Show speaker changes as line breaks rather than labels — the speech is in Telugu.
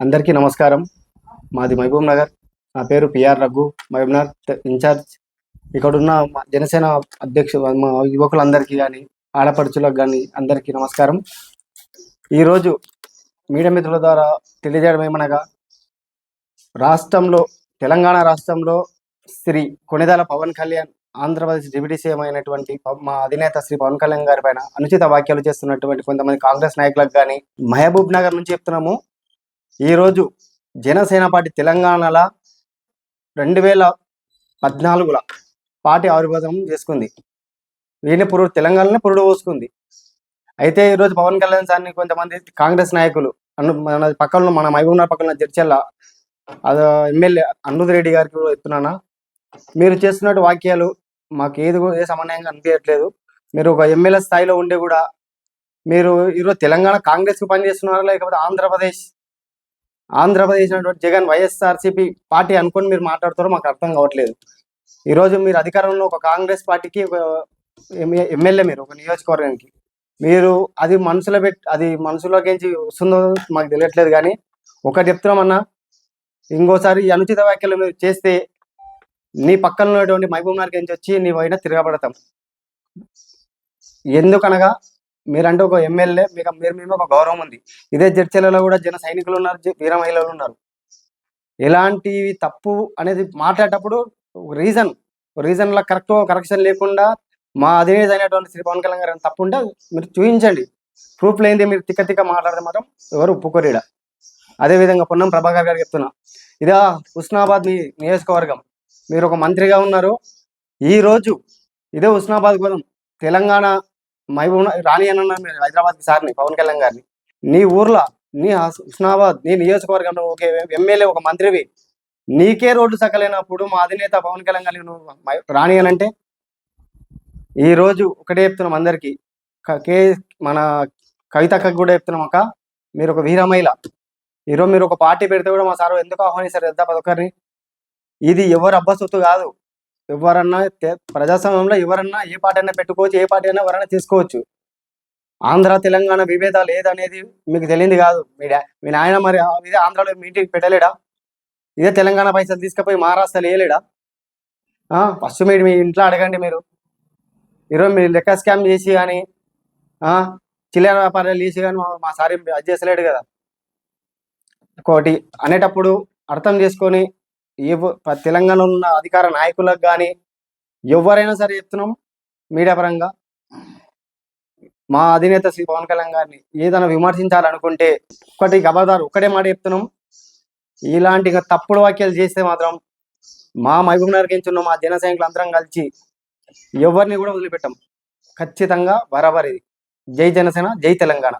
అందరికీ నమస్కారం. మాది మహబూబ్ నగర్. నా పేరు పిఆర్ రఘు, మహబూబ్ నగర్ ఇన్ఛార్జ్. ఇక్కడున్న జనసేన అధ్యక్షులు మా యువకులందరికీ కానీ, ఆడపడుచులకు కానీ అందరికీ నమస్కారం. ఈరోజు మీడియా మిత్రుల ద్వారా తెలియజేయడం ఏమనగా, తెలంగాణ రాష్ట్రంలో శ్రీ కొణిదెల పవన్ కళ్యాణ్, ఆంధ్రప్రదేశ్ డిప్యూటీ సీఎం అయినటువంటి మా అధినేత శ్రీ పవన్ కళ్యాణ్ గారి పైన అనుచిత వ్యాఖ్యలు చేస్తున్నటువంటి కొంతమంది కాంగ్రెస్ నాయకులకు కానీ, మహబూబ్ నగర్ నుంచి చెప్తున్నాము. ఈరోజు జనసేన పార్టీ తెలంగాణలో 2014 పార్టీ ఆవిర్భావం చేసుకుంది. తెలంగాణలో పురుడు పోసుకుంది. అయితే ఈరోజు పవన్ కళ్యాణ్ సార్ని కొంతమంది కాంగ్రెస్ నాయకులు మన పక్కన, మన మహబూబ్ నగర్ పక్కన జడ్చర్ల ఎమ్మెల్యే అన్నూరి రెడ్డి గారికి చెప్తున్నానా, మీరు చేస్తున్నట్టు వాక్యాలు మాకు ఏ సమన్వయంగా అనిపించట్లేదు. మీరు ఒక ఎమ్మెల్యే స్థాయిలో ఉండి కూడా మీరు ఈరోజు తెలంగాణ కాంగ్రెస్కి పనిచేస్తున్నారా, లేకపోతే ఆంధ్రప్రదేశ్ జగన్ వైఎస్ఆర్సీపీ పార్టీ అనుకొని మీరు మాట్లాడుతారో మాకు అర్థం కావట్లేదు. ఈరోజు మీరు అధికారంలో ఒక కాంగ్రెస్ పార్టీకి ఒక ఎమ్మెల్యే, మీరు ఒక నియోజకవర్గానికి మీరు అది మనసులోకి వస్తుందో మాకు తెలియట్లేదు. కానీ ఒకటి చెప్తున్నామన్నా, ఇంకోసారి ఈ అనుచిత వ్యాఖ్యలు మీరు చేస్తే నీ పక్కన ఉన్నటువంటి మహబూబ్ నగర్ నుంచి వచ్చి నీ పైన తిరగబడతాం. ఎందుకనగా మీరంటే ఒక ఎమ్మెల్యే, మేము ఒక గౌరవం ఉంది. ఇదే జడ్చర్లలో కూడా జన సైనికులు ఉన్నారు, వీర మహిళలు ఉన్నారు. ఎలాంటివి తప్పు అనేది మాట్లాడేటప్పుడు రీజన్లో కరెక్షన్ లేకుండా మా అధినేత అయినటువంటి శ్రీ పవన్ కళ్యాణ్ గారు తప్పు ఉంటే మీరు చూపించండి. ప్రూఫ్ లేనిది మీరు తిక్క మాట్లాడితే మాత్రం ఎవరు ఒప్పుకోరీడ. అదేవిధంగా పొన్నం ప్రభాకర్ గారు చెప్తున్నా, ఇదా హుస్నాబాద్ మీ నియోజకవర్గం, మీరు ఒక మంత్రిగా ఉన్నారు. ఈరోజు ఇదే హుస్నాబాద్ కోసం తెలంగాణ మహబూబ్ రాణి అని అన్నారు హైదరాబాద్కి సార్ని, పవన్ కళ్యాణ్ గారిని. నీ ఊర్లో, నీ హుస్నాబాద్, నీ నియోజకవర్గంలో ఒక ఎమ్మెల్యే, ఒక మంత్రివి, నీకే రోడ్డు సకలేనప్పుడు మా అధినేత పవన్ కళ్యాణ్ గారికి నువ్వు రాణి అని అంటే, ఈరోజు ఒకటే చెప్తున్నాం అందరికీ, మన కవితక్కకు కూడా చెప్తున్నాం, అక్క మీరు ఒక వీర మహిళ. ఈరోజు మీరు ఒక పార్టీ పెడితే కూడా మా సార్ ఎందుకు ఆహ్వానిస్తారు ఒక్కరిని? ఇది ఎవరు అబ్బసొత్తు కాదు. ఎవరన్నా ప్రజాస్వామ్యంలో ఎవరన్నా ఏ పార్టీ అయినా పెట్టుకోవచ్చు, ఏ పార్టీ అయినా ఎవరైనా తీసుకోవచ్చు. ఆంధ్ర తెలంగాణ విభేదాలు ఏదనేది మీకు తెలియంది కాదు. మీ నాయన మరి ఇదే ఆంధ్రాలో మీ ఇంటికి పెట్టలేడా? ఇదే తెలంగాణ పైసలు తీసుకుపోయి మహారాష్ట్రలో వేయలేడా? ఫస్ట్ మీరు మీ ఇంట్లో అడగండి. మీరు ఈరోజు మీరు లెక్క స్కామ్ చేసి కానీ, చిల్లర వ్యాపారాలు చేసి కానీ మా సార్ అది చేసలేడు కదా. ఇంకోటి అనేటప్పుడు అర్థం చేసుకొని, తెలంగాణలో ఉన్న అధికార నాయకులకు కానీ ఎవరైనా సరే చెప్తున్నాం మీడియా పరంగా, మా అధినేత శ్రీ పవన్ కళ్యాణ్ గారిని ఏదైనా విమర్శించాలనుకుంటే ఒకటే మాట చెప్తున్నాం, ఇలాంటి తప్పుడు వ్యాఖ్యలు చేస్తే మాత్రం మా మహబూబ్ నగర్ నుంచి ఉన్న మా జన సైనికులు అందరం కలిసి ఎవరిని కూడా వదిలిపెట్టాం. ఖచ్చితంగా బరాబర్. ఇది జై జనసేన, జై తెలంగాణ.